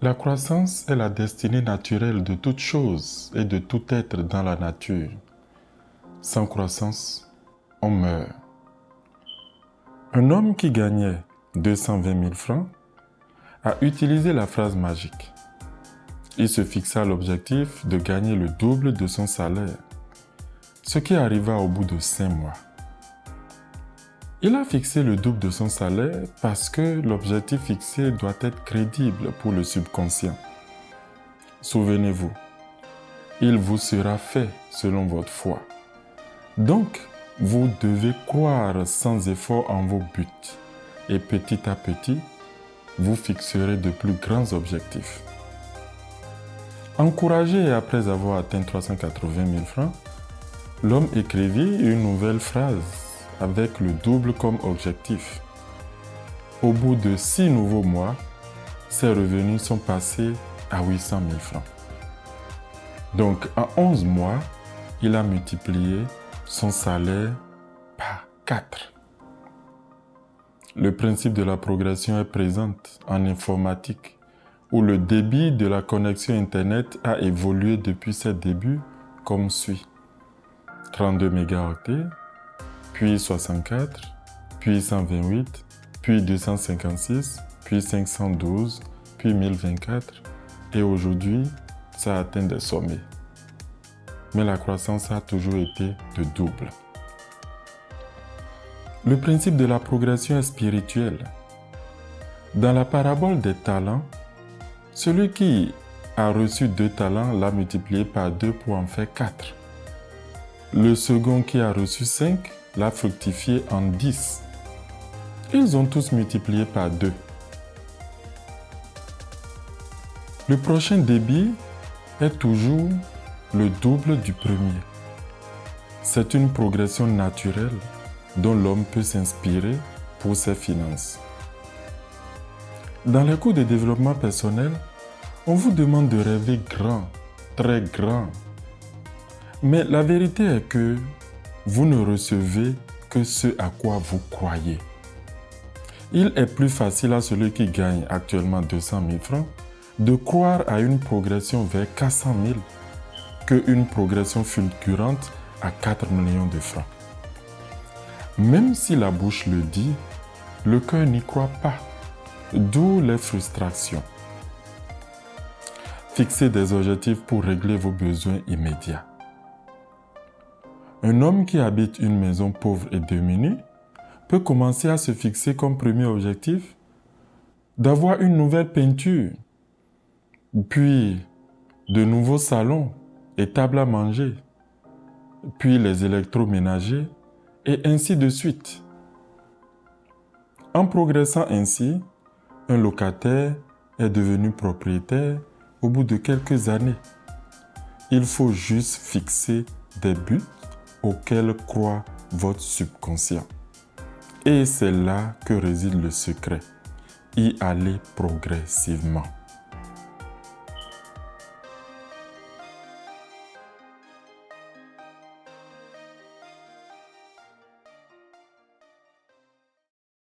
La croissance est la destinée naturelle de toute chose et de tout être dans la nature. Sans croissance, on meurt. Un homme qui gagnait 220 000 francs a utilisé la phrase magique. Il se fixa l'objectif de gagner le double de son salaire, ce qui arriva au bout de 5 mois. Il a fixé le double de son salaire parce que l'objectif fixé doit être crédible pour le subconscient. Souvenez-vous, il vous sera fait selon votre foi. Donc, vous devez croire sans effort en vos buts et petit à petit, vous fixerez de plus grands objectifs. Encouragé et après avoir atteint 380 000 francs, l'homme écrivit une nouvelle phrase avec le double comme objectif. Au bout de 6 nouveaux mois, ses revenus sont passés à 800 000 francs. Donc, en 11 mois, il a multiplié son salaire par 4. Le principe de la progression est présent en informatique, où le débit de la connexion Internet a évolué depuis ses débuts comme suit. 32 mégaoctets, puis 64, puis 128, puis 256, puis 512, puis 1024, et aujourd'hui, ça atteint des sommets. Mais la croissance a toujours été de double. Le principe de la progression est spirituel. Dans la parabole des talents, celui qui a reçu 2 talents l'a multiplié par 2 pour en faire 4. Le second qui a reçu 5 l'a fructifié en 10. Ils ont tous multiplié par 2. Le prochain débit est toujours le double du premier. C'est une progression naturelle dont l'homme peut s'inspirer pour ses finances. Dans les cours de développement personnel, on vous demande de rêver grand, très grand. Mais la vérité est que vous ne recevez que ce à quoi vous croyez. Il est plus facile à celui qui gagne actuellement 200 000 francs de croire à une progression vers 400 000 qu'une progression fulgurante à 4 millions de francs. Même si la bouche le dit, le cœur n'y croit pas, d'où les frustrations. Fixez des objectifs pour régler vos besoins immédiats. Un homme qui habite une maison pauvre et démunie peut commencer à se fixer comme premier objectif d'avoir une nouvelle peinture, puis de nouveaux salons et tables à manger, puis les électroménagers, et ainsi de suite. En progressant ainsi, un locataire est devenu propriétaire au bout de quelques années. Il faut juste fixer des buts auxquels croit votre subconscient. Et c'est là que réside le secret. Y aller progressivement.